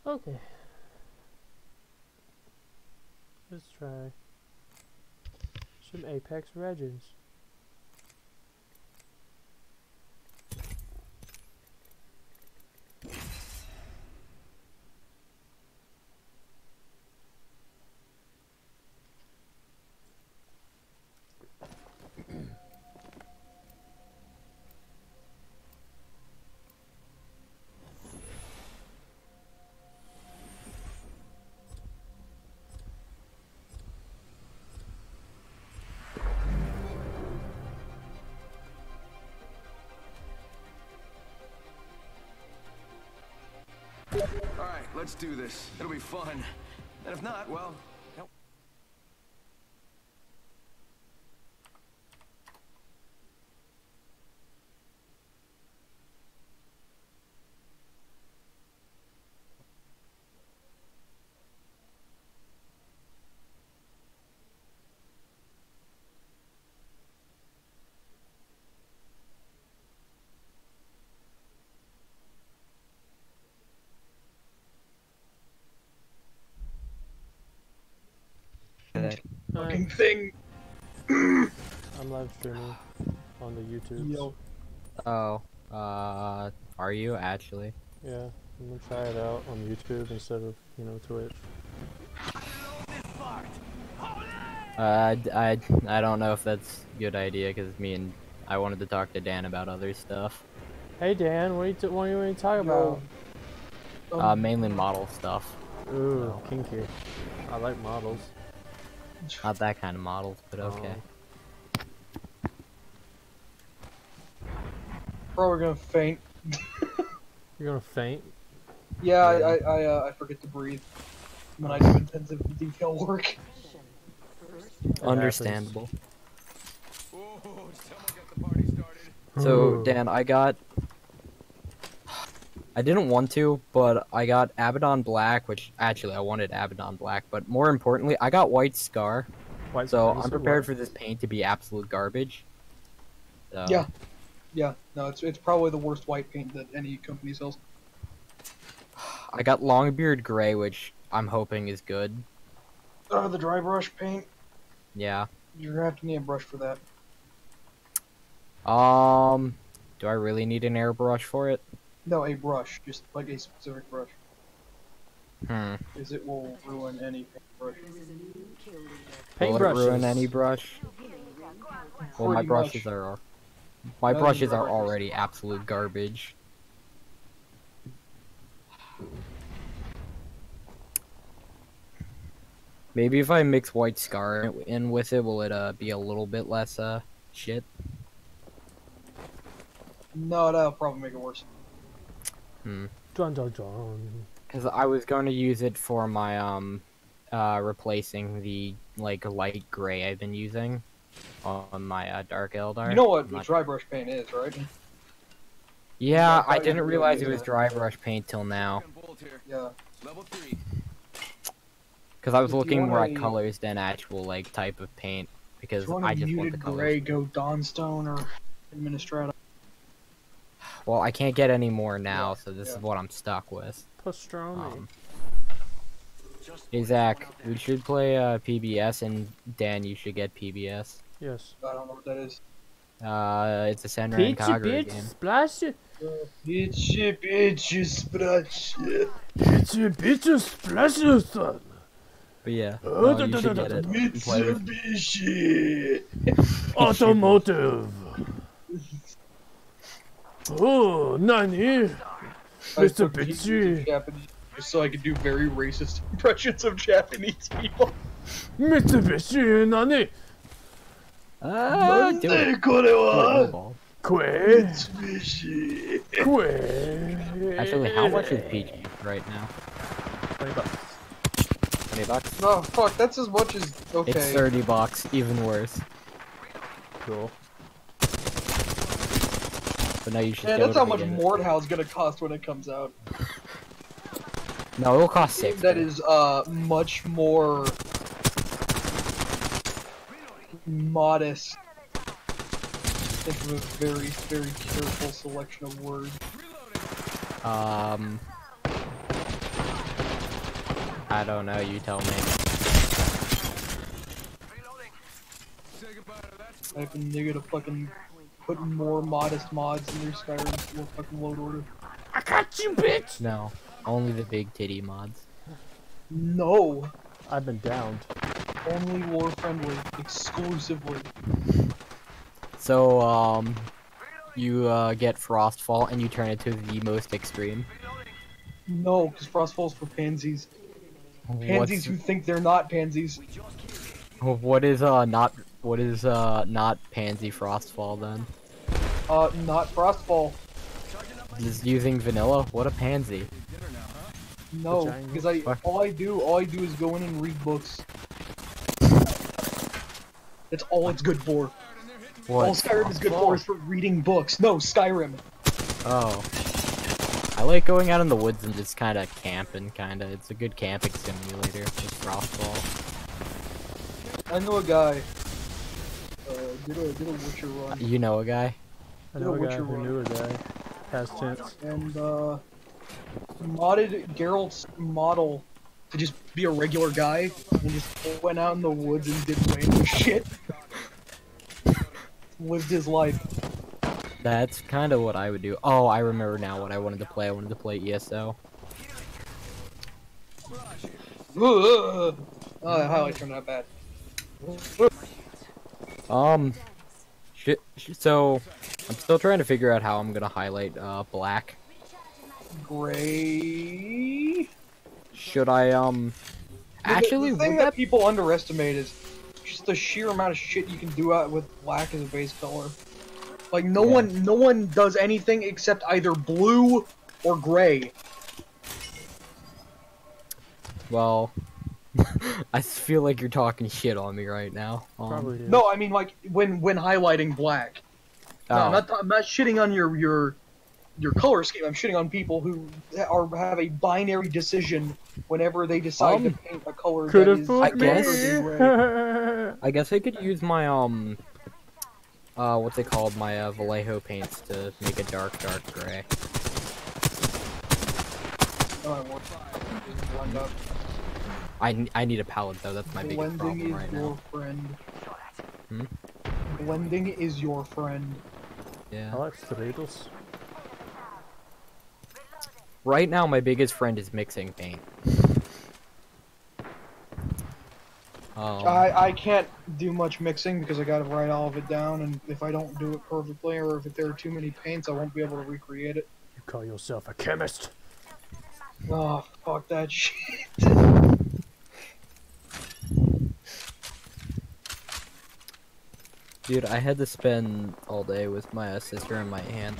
Okay. Let's try some Apex Legends. Alright, let's do this. It'll be fun. And if not, well... Nope. Fucking thing. I'm live streaming on the YouTube. Yo. Oh, are you actually? Yeah, I'm gonna try it out on YouTube instead of, you know, Twitch. I don't know if that's a good idea because I wanted to talk to Dan about other stuff. Hey Dan, what do you want to talk about? Mainly model stuff. Ooh, kinky. I like models. Not that kind of models, but okay. Probably gonna faint. You're gonna faint? Yeah, I forget to breathe when I do intensive detail work. Understandable. Ooh, someone got the party started. So Dan, I didn't want to, but I got Abaddon Black, which actually I wanted Abaddon Black, but more importantly, I got White Scar. So I'm prepared for this paint to be absolute garbage. So. Yeah, no, it's probably the worst white paint that any company sells. I got Longbeard Gray, which I'm hoping is good. The dry brush paint. Yeah. You're gonna have to need a brush for that. Do I really need an airbrush for it? No, a brush, just like a specific brush. Because it will ruin any paintbrush. Will it ruin any brush? Well, my brushes are already absolute garbage. Maybe if I mix White Scar in with it, will it be a little bit less shit? No, that'll probably make it worse. Dun dun dun. Because I was going to use it for my replacing the light gray I've been using on my Dark Eldar. You know what the dry brush paint is, right? Yeah, I didn't realize it was dry brush paint till now. Yeah. Because I was looking more at colors than actual type of paint. Because I just want the colors. Gray, go Dawnstone or Administrata. Well, I can't get any more now, so this is what I'm stuck with. Pastrami. Hey Zach, we should play PBS, and Dan, you should get PBS. Yes. I don't know what that is. It's a Senra and Kagura game. Splash it. Bitchy splash. Bitchy splash it, son. But yeah, no, you should get it. Mitsubishi. Automotive. Oh, Nani? Mitsubishi. Just so I could do very racist impressions of Japanese people. Mitsubishi, Nani? Do it. Mitsubishi. Actually, how much is PG right now? $20. $20? No, fuck, that's as much as... Okay. It's $30, even worse. Cool. But now you should. Yeah, that's how much Mordhau's gonna cost when it comes out. No, it'll cost $6. That is much more modest. Think of a very, very careful selection of words. I don't know, you tell me. Type in nigga to fucking put more modest mods in their Skyrim to a fucking load order. I got you, bitch! No, only the big titty mods. No! I've been downed. Only war friendly, exclusively. So, you, get Frostfall and you turn it to the most extreme. No, because Frostfall's for pansies. Pansies who think they're not pansies. What is, not Pansy Frostfall then? Not Frostfall. Just using vanilla? What a pansy. No, because all I do is go in and read books. That's all it's good for. What? All Skyrim is good for is for reading books. No, Skyrim. Oh. I like going out in the woods and just kinda camping, kinda. It's a good camping simulator with Frostfall. I know a guy. Did a Witcher run. You know a guy? I know a guy who knew a guy. Past tense. And, modded Geralt's model to just be a regular guy, and just went out in the woods and did random shit. Lived his life. That's kinda what I would do. Oh, I remember now what I wanted to play. I wanted to play ESO. Oh, the highlight turned out bad. So, I'm still trying to figure out how I'm gonna highlight, black. Gray. Should I, actually, the thing that people underestimate is just the sheer amount of shit you can do out with black as a base color. Like, no one does anything except either blue or gray. Well, I feel like you're talking shit on me right now. Probably is. No, I mean, like, when highlighting black. No, I'm not shitting on your color scheme. I'm shitting on people who have a binary decision whenever they decide to paint a color that is I guess I could use my what's it called, my Vallejo paints to make a dark gray. I need a palette though. That's my biggest problem right now. Blending is your friend. Yeah. I like Stratos. Right now, my biggest friend is mixing paint. I can't do much mixing because I gotta write all of it down, and if I don't do it perfectly, or if there are too many paints, I won't be able to recreate it. You call yourself a chemist? Oh, fuck that shit. Dude, I had to spend all day with my sister and my aunt.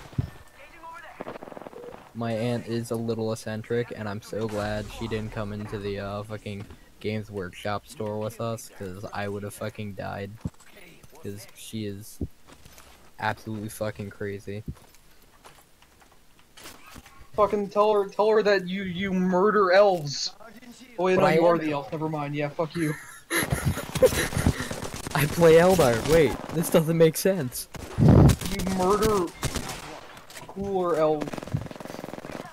My aunt is a little eccentric, and I'm so glad she didn't come into the fucking Games Workshop store with us, because I would have fucking died. Because she is absolutely fucking crazy. Fucking tell her that you murder elves. Oh wait, no, you are the elf. Never mind. Yeah, fuck you. I play Eldar. Wait, this doesn't make sense. You murder cooler elves.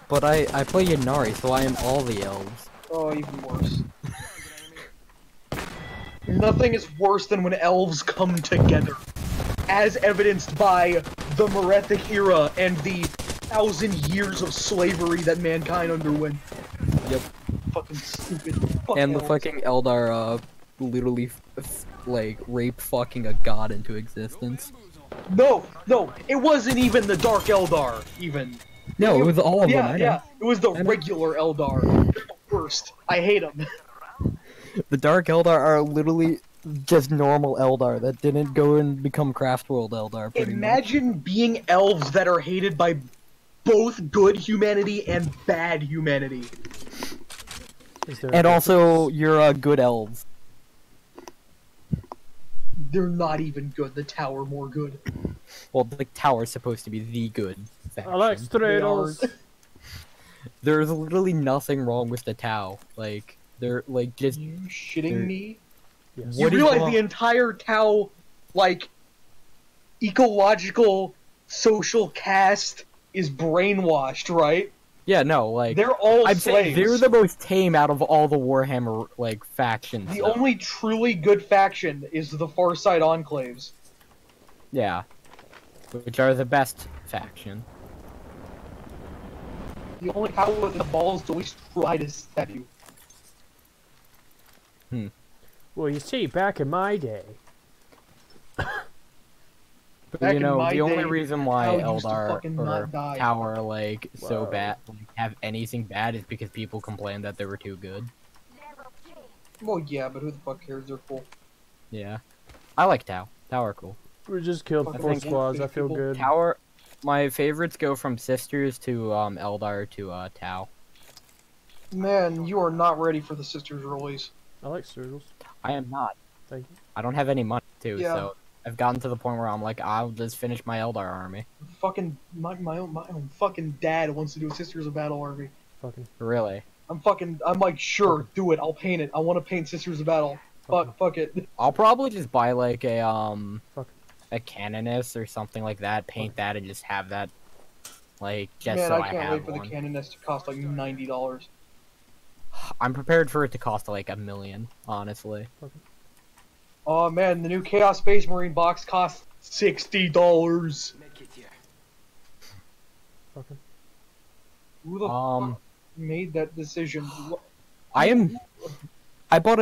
But I play Yanari, so I am all the elves. Oh, even worse. Nothing is worse than when elves come together, as evidenced by the Merethic era and the 1,000 years of slavery that mankind underwent. Yep. Fucking stupid. Fuck and elves. the fucking Eldar, literally, like, rape fucking a god into existence. No, it wasn't even the Dark Eldar, even. No, it was all of them. Yeah, it was the regular Eldar. They're the worst. I hate them. The Dark Eldar are literally just normal Eldar that didn't go and become Craftworld Eldar. Imagine being elves that are hated by both good humanity and bad humanity. And also, you're good elves. They're not even good. The Tower more good. Well, the Tower's supposed to be the good faction. I like Stratos. There's literally nothing wrong with the Tau. Like, they're like just. You shitting me? Yes. You realize the entire Tau, like, ecological, social caste is brainwashed, right? Yeah, no, like they're all I'd slaves. say they're the most tame out of all the Warhammer like factions. The though. only truly good faction is the Far Side Enclaves. Yeah, which are the best faction. The only power with the balls to at least try to stab you. Well, you see, back in my day. But Back you in know, my the only day, reason why Tau used to Eldar fucking or not die. Tau are like so Whoa. bad, like, have anything bad, is because people complained that they were too good. Well, yeah, but who the fuck cares? They're cool. Yeah, I like Tau. Tau are cool. We just killed Fucking 4 think squads. I feel people- good. Tau, my favorites go from Sisters to Eldar to Tau. Man, you are not ready for the Sisters release. I like Strudels. I am not. Thank you. I don't have any money too, Yeah. so I've gotten to the point where I'm like, I'll just finish my Eldar army. Fucking my own fucking dad wants to do a Sisters of Battle army. Fucking. Really. I'm like, sure, do it. I'll paint it. I want to paint Sisters of Battle. Fuck it. I'll probably just buy like a Fuck. a Canoness or something like that, paint that, and just have that, like, just Man, so I can't have wait for one. the Canoness to cost like $90. I'm prepared for it to cost like $1 million, honestly. Oh man, the new Chaos Space Marine box costs $60. Medkit here. Fucking. Who the fuck made that decision? I bought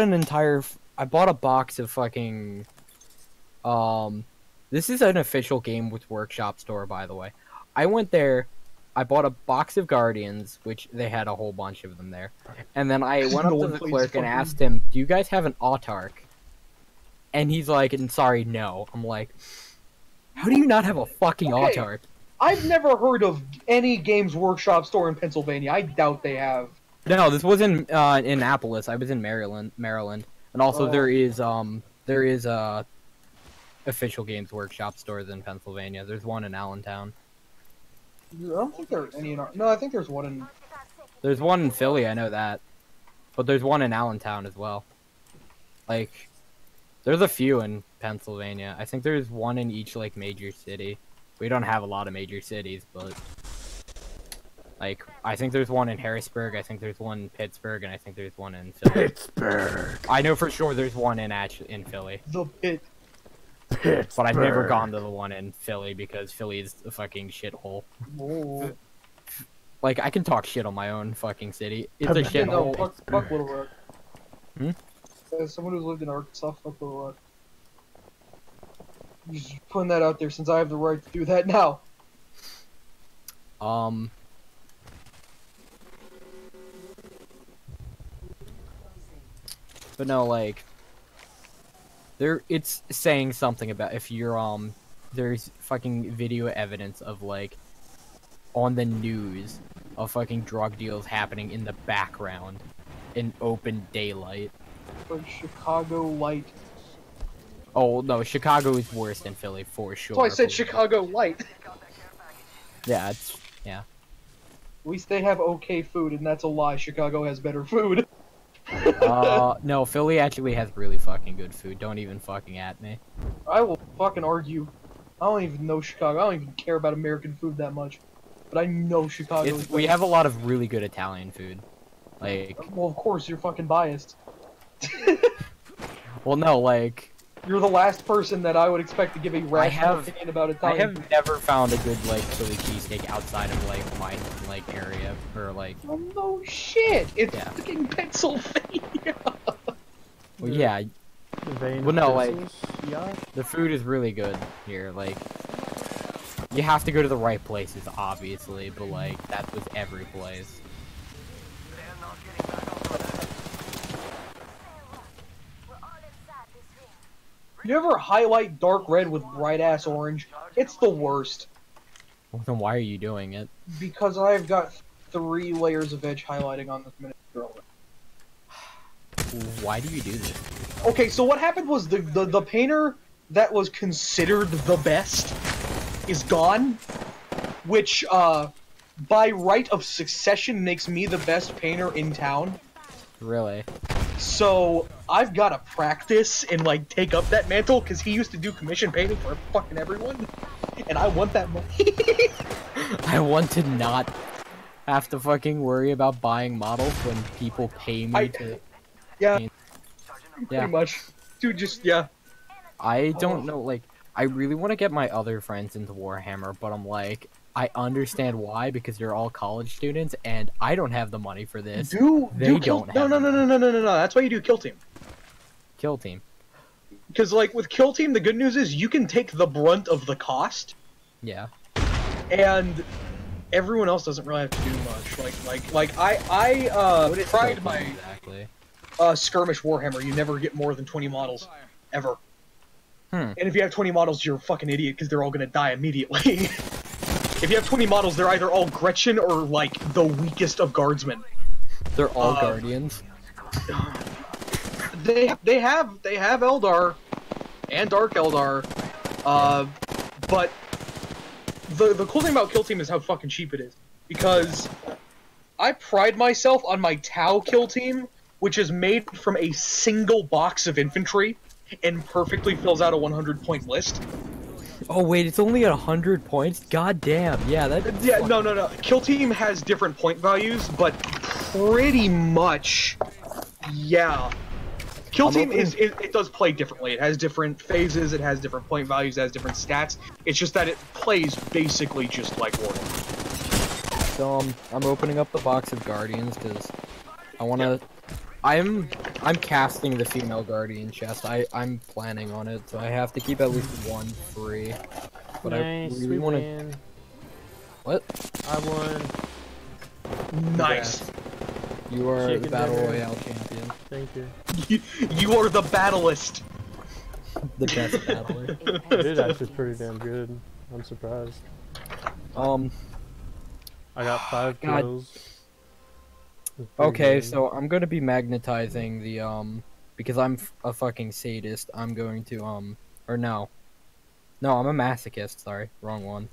I bought a box of fucking, this is an official Game with Workshop store, by the way. I went there, I bought a box of Guardians, which they had a whole bunch of them there. And then I went up No to one the plays clerk and fucking- asked him, do you guys have an Autarch? And he's like, and sorry, no. I'm like, how do you not have a fucking Okay. Autarch? I've never heard of any Games Workshop store in Pennsylvania. I doubt they have. No, this was in Annapolis. I was in Maryland, and also Oh. there is official Games Workshop stores in Pennsylvania. There's one in Allentown. I don't think there's any in our... No, I think there's one in... There's one in Philly, I know that, but there's one in Allentown as well. Like, there's a few in Pennsylvania. I think there's one in each like major city. We don't have a lot of major cities, but like I think there's one in Harrisburg. I think there's one in Pittsburgh, and I think there's one in Philly. Pittsburgh. I know for sure there's one in Philly. The Pit. Pittsburgh. But I've never gone to the one in Philly because Philly is a fucking shithole. Oh. Like, I can talk shit on my own fucking city. It's a Yeah, No, shithole. fuck Little Rock. Hmm? As someone who's lived in Arkansas, fuck Little Rock. Just putting that out there since I have the right to do that now. But no, like, it's saying something about if you're, there's fucking video evidence of, like, on the news of fucking drug deals happening in the background in open daylight. Like Chicago Light. Oh, no, Chicago is worse than Philly, for sure. That's why I said but- Chicago Light. Yeah, At least they have okay food, and that's a lie. Chicago has better food. no, Philly actually has really fucking good food. Don't even fucking at me. I will fucking argue. I don't even know Chicago. I don't even care about American food that much. But I know Chicago is We better. have a lot of really good Italian food. Like, Well, of course, you're fucking biased. well, no, like, You're the last person that I would expect to give a rational have- opinion about I Italian have food. never found a good, like, Philly cheesesteak outside of, like, my, like, area, or, like, Oh, no shit! It's Yeah. fucking Pennsylvania! well, yeah, The vein Well, no, of like- business, yeah. the food is really good here, like, you have to go to the right places, obviously, but, like, that's with every place. You ever highlight dark red with bright ass orange? It's the worst. Well, then why are you doing it? Because I've got 3 layers of edge highlighting on this minute. Why do you do this? Okay, so what happened was the painter that was considered the best is gone, which by right of succession makes me the best painter in town. Really? So I've got to practice and like take up that mantle because he used to do commission painting for fucking everyone, and I want that money. I want to not have to fucking worry about buying models when people pay me to. Yeah. Yeah. Pretty much. Dude, just yeah. I don't know. Like, I really want to get my other friends into Warhammer, but I'm like, I understand why because you're all college students, and I don't have the money for this. They don't have. No. That's why you do Kill Team. Kill Team. Because like with Kill Team, the good news is you can take the brunt of the cost. Yeah. And everyone else doesn't really have to do much. I tried my exactly? skirmish Warhammer. You never get more than 20 models, ever. Hmm. And if you have 20 models, you're a fucking idiot because they're all gonna die immediately. If you have 20 models, they're either all Gretchen or like the weakest of guardsmen. They're all guardians. They have Eldar and Dark Eldar, but the cool thing about Kill Team is how fucking cheap it is. Because I pride myself on my Tau Kill Team, which is made from a single box of infantry and perfectly fills out a 100-point list. Oh wait, it's only at 100 points? God damn, yeah, that. Yeah, no. Kill Team has different point values, but pretty much, yeah. Kill Team it does play differently. It has different phases, it has different point values, it has different stats. It's just that it plays basically just like Warhammer. So I'm opening up the box of Guardians because I want to. I'm casting the female Guardian chest. I'm planning on it, so I have to keep at least one free. But nice, I really want to. What? I won. Nice. You are Chicken the Battle dinner. Royale champion. Thank you. You are the battlist. The best battler. It is actually pretty damn good. I'm surprised. I got 5 kills. Okay, good. so I'm gonna be magnetizing the because I'm a fucking sadist. I'm going to or no, I'm a masochist. Sorry, wrong one.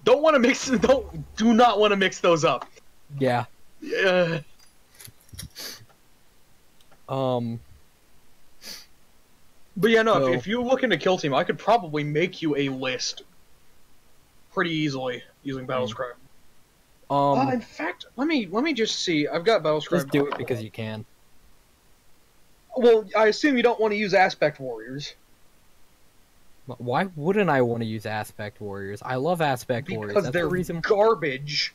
Don't want to mix. Do not want to mix those up. Yeah. Yeah. But yeah, no. So, if you look into Kill Team, I could probably make you a list pretty easily using Battlescribe. In fact, let me just see. I've got Battlescribe. Just do it because you can. Well, I assume you don't want to use Aspect Warriors. Why wouldn't I want to use Aspect Warriors? I love Aspect Warriors. Because That's they're the reason. garbage.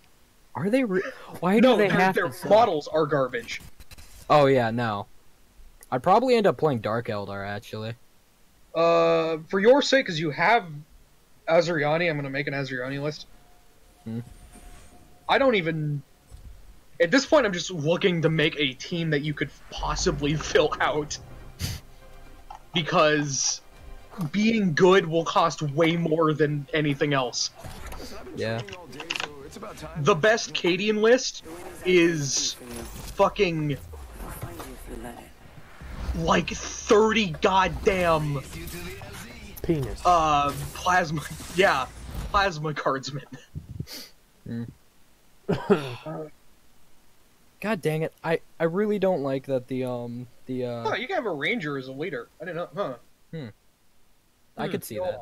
Are they? Why do they have their to models are garbage. Oh yeah, no. I'd probably end up playing Dark Eldar actually. For your sake, because you have Azuriani, I'm gonna make an Azuriani list. I don't even. At this point, I'm just looking to make a team that you could possibly fill out. Because being good will cost way more than anything else. Yeah. The best Cadian list is fucking like 30 goddamn penis. Plasma guardsmen. God dang it! I really don't like that Oh, you can have a ranger as a leader. I didn't know. Huh. I could see that.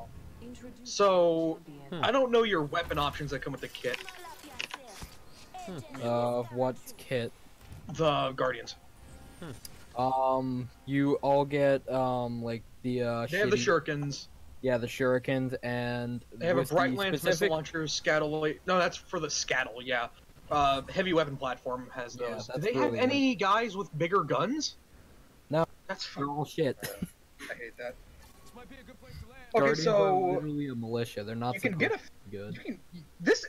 So I don't know your weapon options that come with the kit. What kit? The Guardians. You all get like the They have the shurikens. Yeah, the shurikens, and They have a with the bright lance, specific... missile launcher, scattle. No, that's for the scattle. Yeah. Heavy weapon platform has Yeah, those. that's Do they really have any guys with bigger guns? No. That's They're all shit. I hate that. This might be a good place to land. Okay, Guardians are so literally a militia. They're not you can get a good. this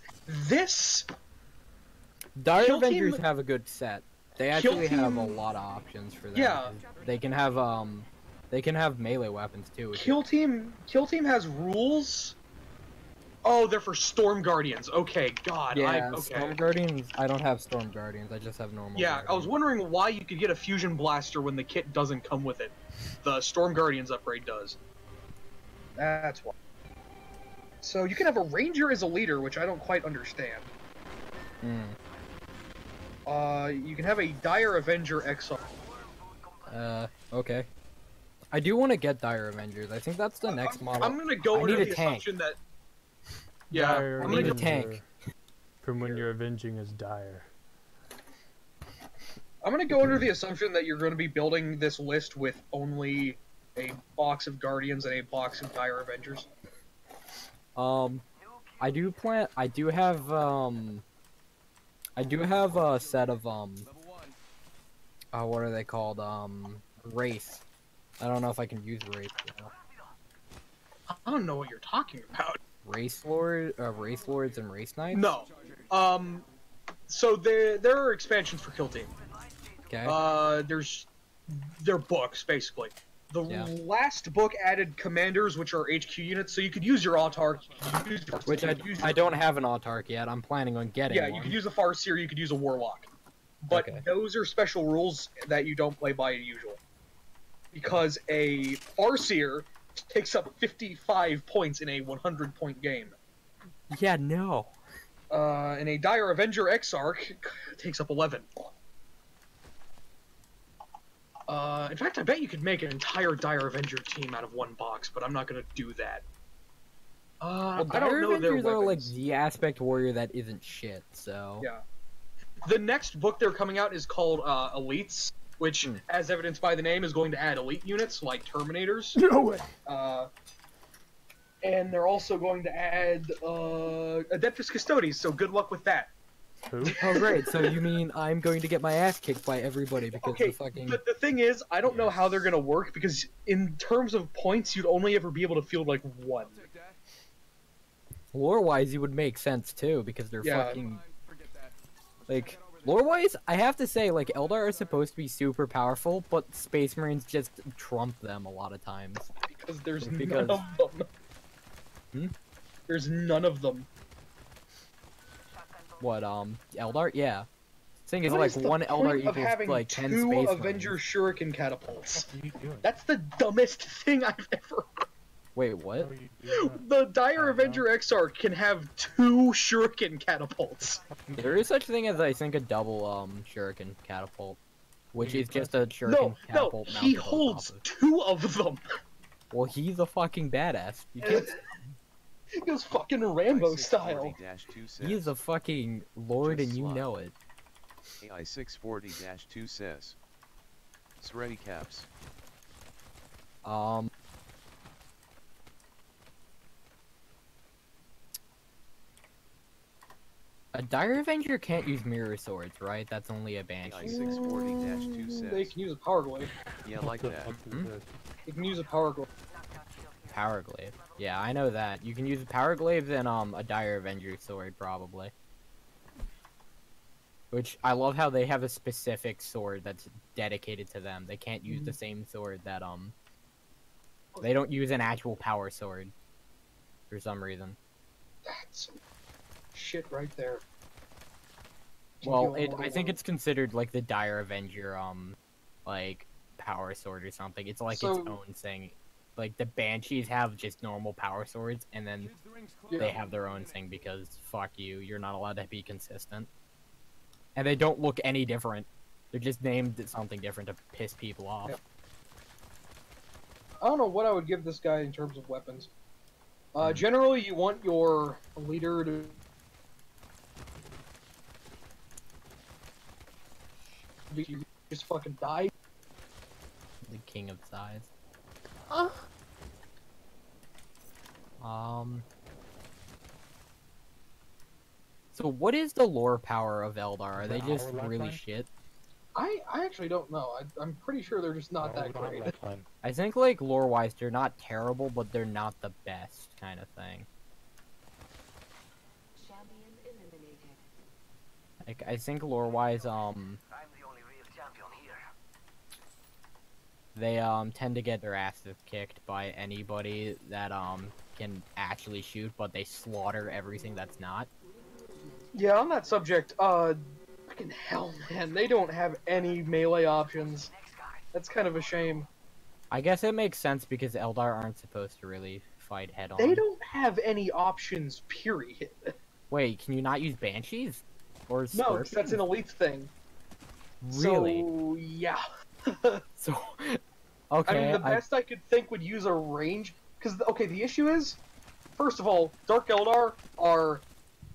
Dire Kill Avengers Team- have a good set. They Kill actually have a Team- lot of options for that. Yeah. They can have melee weapons too. Kill Team has rules. Oh, they're for Storm Guardians. Okay, God. Yeah, okay. Storm Guardians. I don't have Storm Guardians. I just have normal. Yeah, Guardians. I was wondering why you could get a fusion blaster when the kit doesn't come with it. The Storm Guardians upgrade does. That's why. So you can have a ranger as a leader, which I don't quite understand. You can have a Dire Avenger Exile. Okay. I do want to get Dire Avengers. I think that's the next model. I'm gonna go I under need a the tank. assumption that. Yeah, Dire I'm I need gonna a tank. From when you're avenging his dire. I'm gonna go under the assumption that you're going to be building this list with only a box of Guardians and a box of Dire Avengers. I do have a set of what are they called? Wraith. I don't know if I can use Wraith. I don't know what you're talking about. Wraith Lords and Wraith Knights? No. So there are expansions for Kill Team. Okay. They're books, basically. The last book added commanders, which are HQ units, so you could use your Autarch. Which I don't have an Autarch yet. I'm planning on getting one. You could use a Farseer, you could use a Warlock. But those are special rules that you don't play by usually. Because a Farseer takes up 55 points in a 100-point game. Yeah, no. And a Dire Avenger Exarch takes up 11. In fact, I bet you could make an entire Dire Avenger team out of one box, but I'm not gonna do that. Well, I don't know their weapons are like weapons. the aspect warrior that isn't shit, so... Yeah. The next book they're coming out is called Elites, which, as evidenced by the name, is going to add elite units, like Terminators. No way! And they're also going to add Adeptus Custodes, so good luck with that. Who? Oh, great. So you mean I'm going to get my ass kicked by everybody because the fucking... But the thing is, I don't know how they're going to work, because in terms of points, you'd only ever be able to field, like, one. Lore-wise, it would make sense, too, because they're fucking... Like, lore-wise, I have to say, like, Eldar are supposed to be super powerful, but Space Marines just trump them a lot of times. Because there's none of them. There's none of them. What, Eldar? Yeah. Thing is, like, one Eldar equals, like, 10 Space Marines. Avenger Shuriken catapults. What are you doing? That's the dumbest thing I've ever heard. Wait, what? The Dire Avenger Exarch can have 2 Shuriken catapults. There is such a thing as, I think, a double, Shuriken catapult. Which is just a Shuriken catapult. No, he holds 2 of them. Well, he's a fucking badass. You can't... He goes fucking Rambo style. He is a fucking lord and you know it. AI 640-2 says. Sready caps. A Dire Avenger can't use mirror swords, right? That's only a Banshee. AI 640-2 says. They can use a Power Glaive. Yeah, like that. They can use a Power Glaive. Power Glaive. Yeah, I know that. You can use a Power Glaive and a Dire Avenger sword, probably. Which, I love how they have a specific sword that's dedicated to them. They can't use the same sword that, They don't use an actual power sword. For some reason. That's shit right there. Well, I think it's considered, like, the Dire Avenger, like, power sword or something. It's like its own thing. Like, the Banshees have just normal power swords, and then they have their own thing because, fuck you, you're not allowed to be consistent. And they don't look any different. They're just named something different to piss people off. Yep. I don't know what I would give this guy in terms of weapons. Generally, you want your leader to... just fucking die. The king of size. So what is the lore power of Eldar? Are they just really shit? I actually don't know. I'm pretty sure they're just not that great. I think, like, lore-wise, they're not terrible, but they're not the best kind of thing. Like, I think lore-wise, they, tend to get their asses kicked by anybody that, can actually shoot, but they slaughter everything that's not. Yeah, on that subject, fucking hell, man, they don't have any melee options. That's kind of a shame. I guess it makes sense because Eldar aren't supposed to really fight head-on. They don't have any options, period. Wait, can you not use Banshees? Or no, that's an elite thing. Really? So, yeah. So, okay. I mean, the best I could think would use a range, because, okay, the issue is, first of all, Dark Eldar are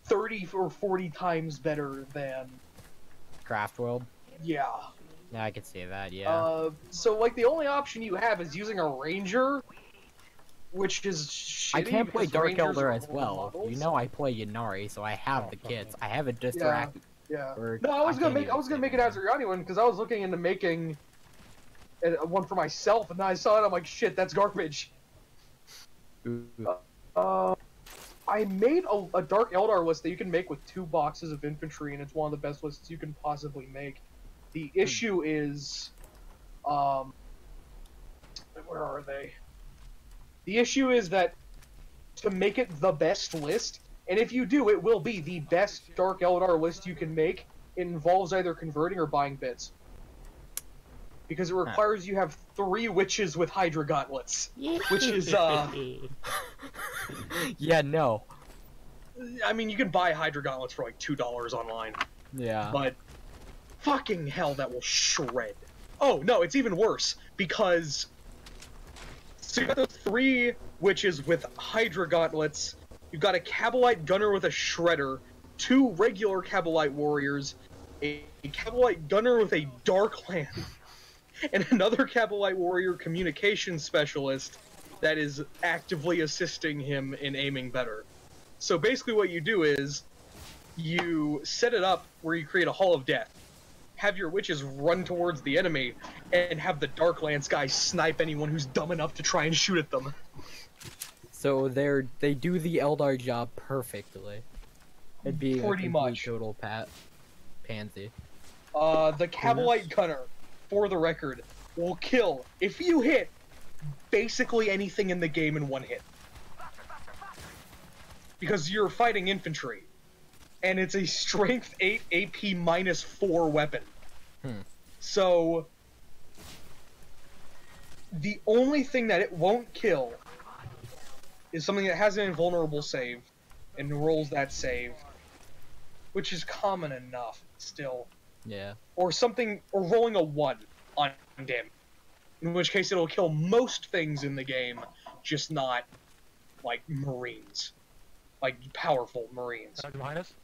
30 or 40 times better than... Craft World? Yeah. Yeah, I could see that, yeah. So, like, the only option you have is using a Ranger, which is shitty. I can't play Dark Rangers Elder are as well. models. You know I play Yanari, so I have the kits. I have a Distrak. Yeah. Or No, I was gonna make an answer. Azuriani one because I was looking into making one for myself, and then I saw it. I'm like, shit, that's garbage. I made a Dark Eldar list that you can make with 2 boxes of infantry, and it's one of the best lists you can possibly make. The issue is, where are they? The issue is that to make it the best list, and if you do, it will be the best Dark Eldar list you can make. It involves either converting or buying bits. Because it requires you have 3 witches with Hydra gauntlets. Which is, Yeah, no. I mean, you can buy Hydra gauntlets for like $2 online. Yeah. But, fucking hell, that will shred. Oh, no, it's even worse. Because, so you got those 3 witches with Hydra gauntlets, you've got a Kabalite gunner with a shredder, 2 regular Kabalite warriors, a Kabalite gunner with a dark lance, and another Kabalite warrior communication specialist that is actively assisting him in aiming better. So basically what you do is, you set it up where you create a Hall of Death, have your witches run towards the enemy, and have the Dark Lance guys snipe anyone who's dumb enough to try and shoot at them. So they do the Eldar job perfectly. It'd be Pretty a much. total pansy. The Kabalite gunner, for the record, will kill, if you hit, basically anything in the game in 1 hit. Because you're fighting infantry. And it's a strength 8 AP -4 weapon. So, the only thing that it won't kill is something that has an invulnerable save, and rolls that save, which is common enough, still. Yeah. Or something, or rolling a 1 on damage. In which case it'll kill most things in the game, just not, like, Marines. Like, powerful Marines. Behind us?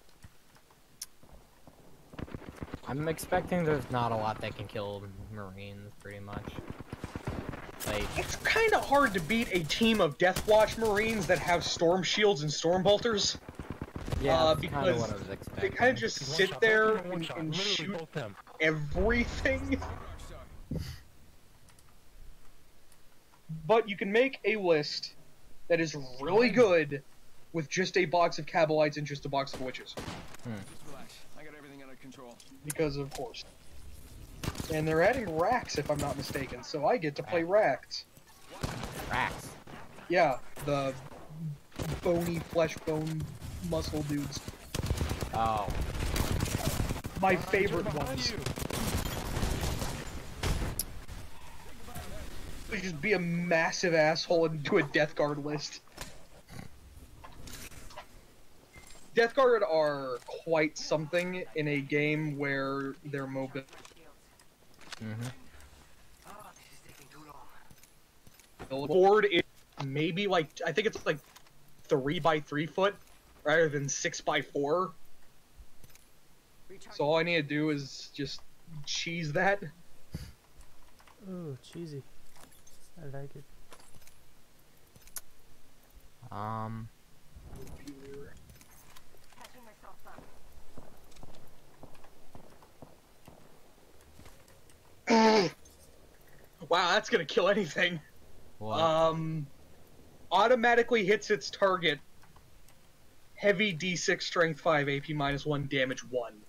I'm expecting there's not a lot that can kill Marines, pretty much. Like, It's kinda hard to beat a team of Deathwatch Marines that have Storm Shields and Storm Bolters. yeah, that's because kinda what I was expecting. They kinda just sit there and shoot Both them. everything. But you can make a list that is really good with just a box of Kabalites and just a box of witches. Just relax. I got everything under control. Because of course. And they're adding racks if I'm not mistaken, so I get to play racks. Racks. Yeah, the bony flesh bone muscle dudes. Oh. My favorite ones. They just be a massive asshole and do a Death Guard list. Death Guard are quite something in a game where they're mobile. The board is maybe like, I think it's like 3 by 3 foot rather than 6 by 4. So all I need to do is just cheese that. Ooh, cheesy. I like it. Wow, that's gonna kill anything. What? Automatically hits its target. Heavy D6 strength 5 AP -1 damage 1.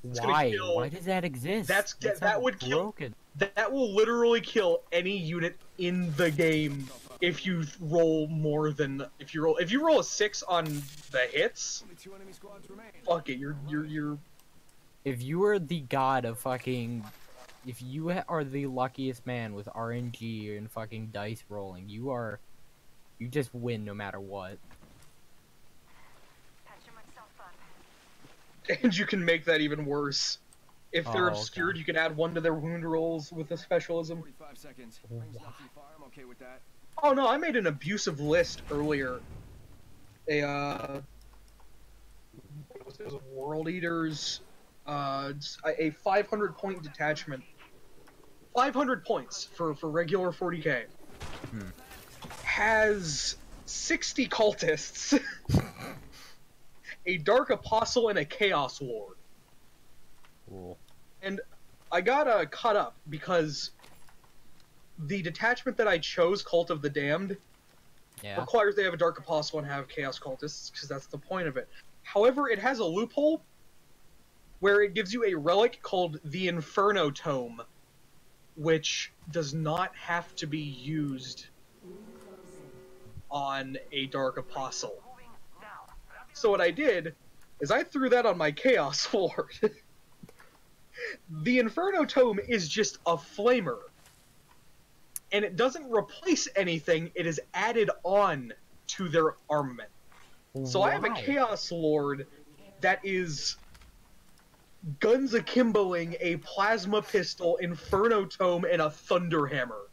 Why? Why does that exist? That would kill. Broken. That will literally kill any unit in the game if you roll more than if you roll a 6 on the hits. Only 2 enemy squads remain. Fuck it, you're. If you are the god of fucking, if you are the luckiest man with RNG and fucking dice rolling, you just win no matter what. And you can make that even worse. If they're Oh, obscured, okay. you can add 1 to their wound rolls with a specialism. 45 seconds. Rings not too far. I'm okay with that. Oh no, I made an abusive list earlier. It was World Eaters, a 500 point detachment. 500 points for regular 40k. Has 60 cultists, a Dark Apostle, and a Chaos Lord. Cool. And I got caught up because the detachment that I chose, Cult of the Damned, requires they have a Dark Apostle and have Chaos Cultists, because that's the point of it. However, it has a loophole where it gives you a relic called the Inferno Tome, which does not have to be used on a Dark Apostle. So what I did is I threw that on my Chaos Lord. The Inferno Tome is just a flamer. And it doesn't replace anything, it is added on to their armament. So I have a Chaos Lord that is guns akimbling a plasma pistol, Inferno Tome, and a Thunder Hammer.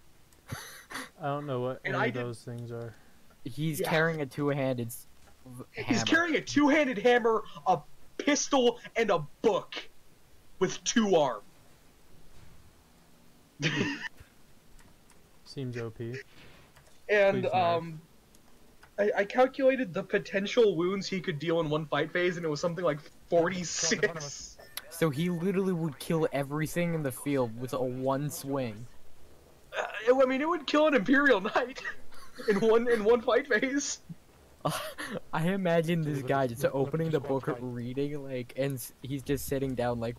I don't know what any of those things are. He's carrying a two-handed hammer. He's carrying a two-handed hammer, a pistol, and a book with 2 arms. Seems OP. And I calculated the potential wounds he could deal in one fight phase, and it was something like 46. So he literally would kill everything in the field with a one swing. I mean, it would kill an Imperial Knight in one fight phase. I imagine this guy just opening the book, reading, like, and he's just sitting down, like,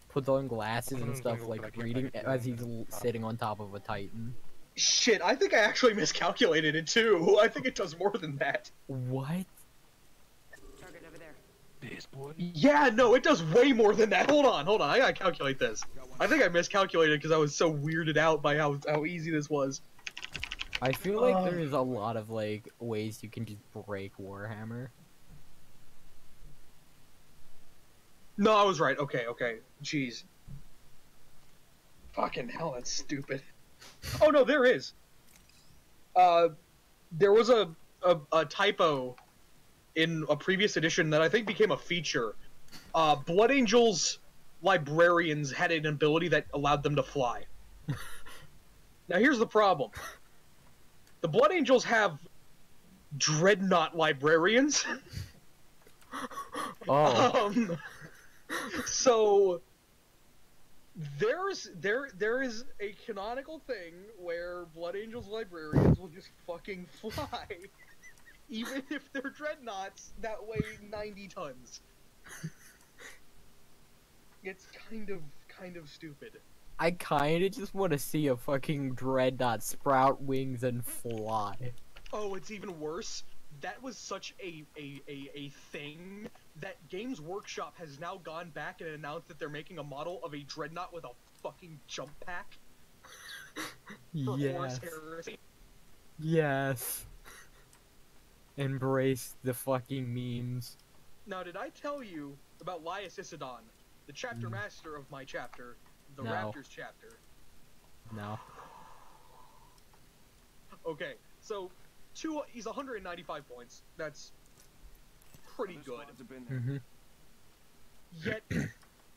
put on glasses and stuff, like, reading as he's sitting on top of a Titan. Shit, I think I actually miscalculated it too. I think it does more than that. What? Target over there. This boy? Yeah, no, it does way more than that. Hold on, I gotta calculate this. I think I miscalculated because I was so weirded out by how easy this was. I feel like there's a lot of, like, ways you can just break Warhammer. No, I was right. Okay. Jeez. Fucking hell, that's stupid. Oh no, there is. There was a typo in a previous edition that I think became a feature. Blood Angels librarians had an ability that allowed them to fly. Now here's the problem. The Blood Angels have Dreadnought librarians. So there is a canonical thing where Blood Angels librarians will just fucking fly, even if they're dreadnoughts that weigh 90 tons. It's kind of stupid. I kinda just want to see a fucking dreadnought sprout wings and fly. Oh, it's even worse. That was such a thing that Games Workshop has now gone back and announced that they're making a model of a dreadnought with a fucking jump pack. Yes. Embrace the fucking memes. Now, did I tell you about Lias Isidon, the chapter master of my chapter, the Raptors chapter? No. Okay, so he's 195 points. That's pretty good. Yet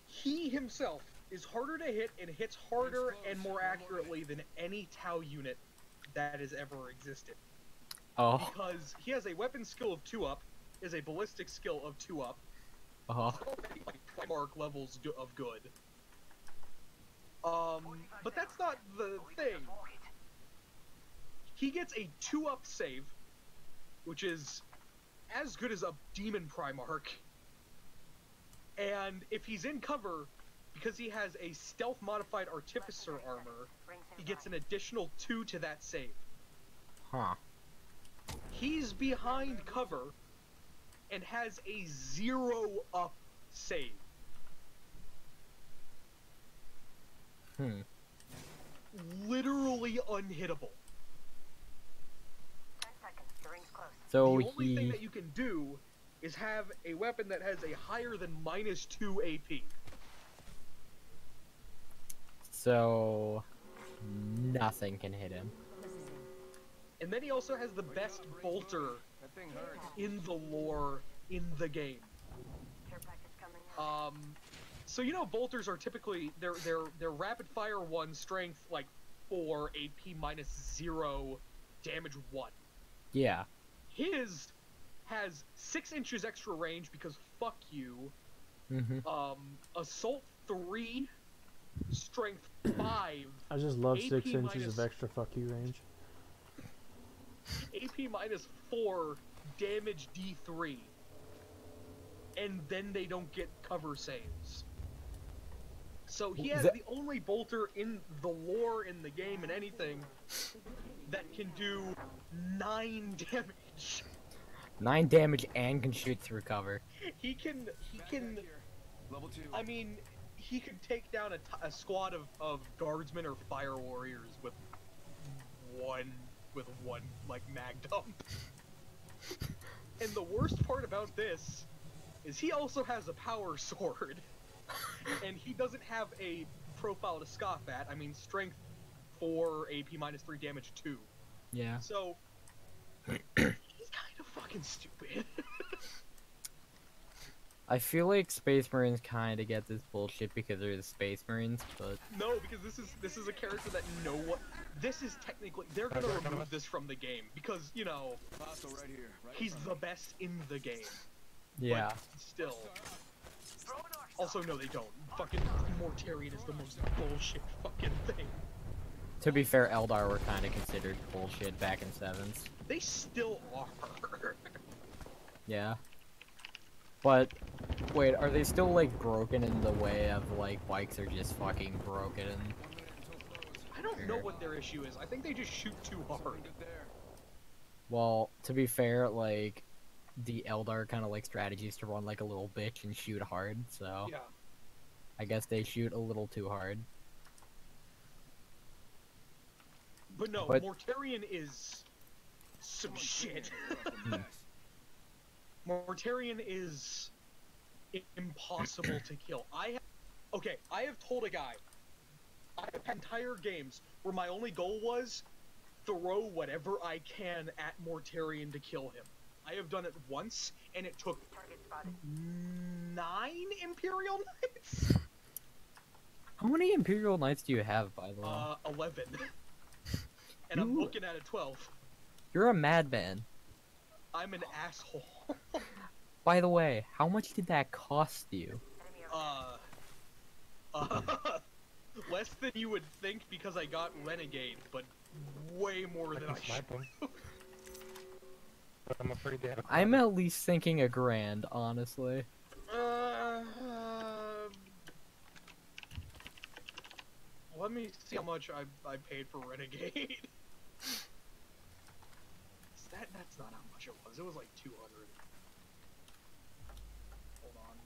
he himself is harder to hit and hits harder and more accurately than any Tau unit that has ever existed. Oh. Because he has a weapon skill of 2-up, is a ballistic skill of 2-up. Like mark levels of good. But that's not the thing. He gets a 2-up save, which is as good as a Demon Primarch. And if he's in cover, because he has a stealth-modified Artificer armor, he gets an additional 2 to that save. Huh. He's behind cover and has a 0-up save. Literally unhittable. So the only thing that you can do is have a weapon that has a higher than -2 AP. So nothing can hit him. And then he also has the best bolter in the lore in the game. So you know, bolters are typically they're rapid fire 1, strength like 4, AP minus 0, damage 1. Yeah. His has 6 inches extra range because fuck you. Mm-hmm. Assault 3, strength 5. I just love AP 6 inches minus, of extra fuck you range. AP minus 4, damage D3. And then they don't get cover saves. So he has the only bolter in the lore in the game and anything that can do 9 damage. 9 damage and can shoot through cover. He can. Level 2. I mean, he could take down a squad of guardsmen or fire warriors with one like mag dump. And the worst part about this is he also has a power sword, and he doesn't have a profile to scoff at. I mean, strength 4, AP minus 3, damage 2. Yeah. So he's kind of fucking stupid. I feel like Space Marines kind of get this bullshit because they're the Space Marines, but No, because this is a character that this is technically they're gonna remove this from the game because you know Right here, right he's the best in the game. yeah. But still. Also, no, they don't. Fucking Mortarion is the most bullshit fucking thing. To be fair, Eldar were kind of considered bullshit back in 7s. They still are. Yeah. But, wait, are they still, like, broken in the way of, like, bikes are just fucking broken? I don't know what their issue is. I think they just shoot too hard. Well, to be fair, like, the Eldar kind of like strategies to run like a little bitch and shoot hard, so... Yeah. I guess they shoot a little too hard. But no, Mortarion is some shit. Mortarion is impossible to kill. I have told a guy, I have had entire games where my only goal was throw whatever I can at Mortarion to kill him. I have done it once, and it took 9 Imperial Knights? How many Imperial Knights do you have, by the way? 11. And I'm looking at a 12. You're a madman. I'm an asshole. By the way, how much did that cost you? Less than you would think because I got Renegade, but way more than I should. But I'm afraid they have a I'm at least thinking $1,000, honestly. Let me see how much I paid for Renegade. That's not how much it was. It was like 200. Hold on.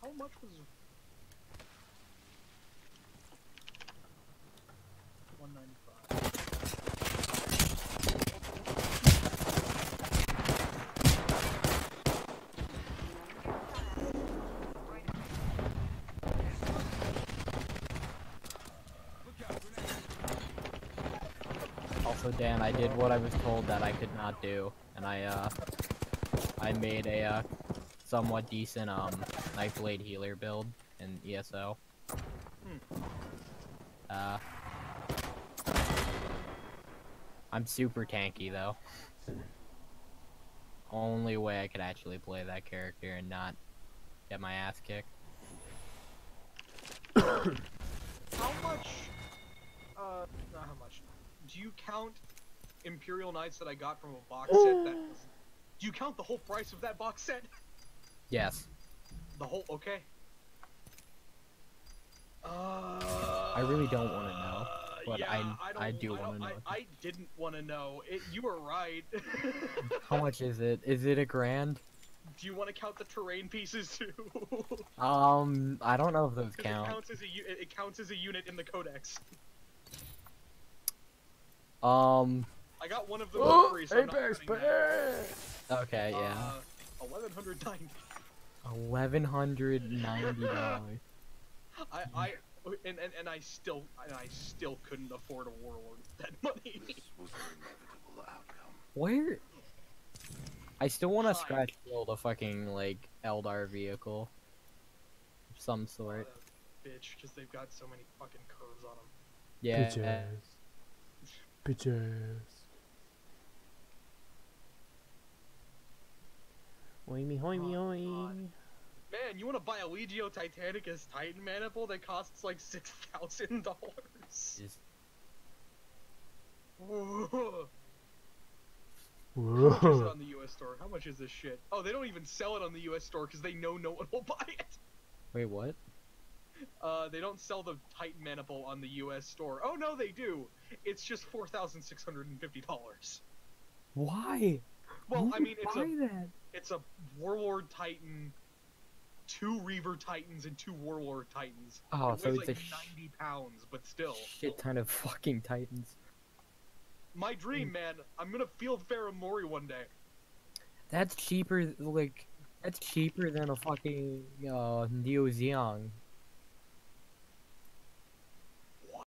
How much was 195? Also, Dan, I did what I was told that I could not do, and I made a somewhat decent knife blade healer build in ESO. I'm super tanky though. Only way I could actually play that character and not get my ass kicked. How much? Not how much. Do you count Imperial Knights that I got from a box set? Do you count the whole price of that box set? Yes. The whole, okay. I really don't want to know, but yeah, I do want to know. I didn't want to know. You were right. How much is it? Is it $1,000? Do you want to count the terrain pieces too? I don't know if those count. It counts as a unit in the codex. I got one of them for free, so I'm not counting that. Okay, yeah. $1,190. $1,190. And I still couldn't afford a warlord with that money. Where? I still want to scratch build a fucking like Eldar vehicle. some sort. Bitch, because they've got so many fucking curves on them. Yeah. Bitches. Hoimy, hoimy, hoimy. Man, you want to buy a Legio Titanicus Titan maniple that costs like $6,000? Whoa. How much is it on the US store? How much is this shit? Oh, they don't even sell it on the US store because they know no one will buy it. Wait, what? They don't sell the Titan maniple on the US store. Oh no, they do. It's just $4,650. Why? Well, I mean, that? it's a Warlord Titan, 2 Reaver Titans, and 2 Warlord Titans. Oh, it so weighs it's like a 90 pounds, but still. Shit ton of fucking Titans. My dream, man. I'm gonna field Faramori one day. That's cheaper, like, that's cheaper than a fucking, Neo Zeon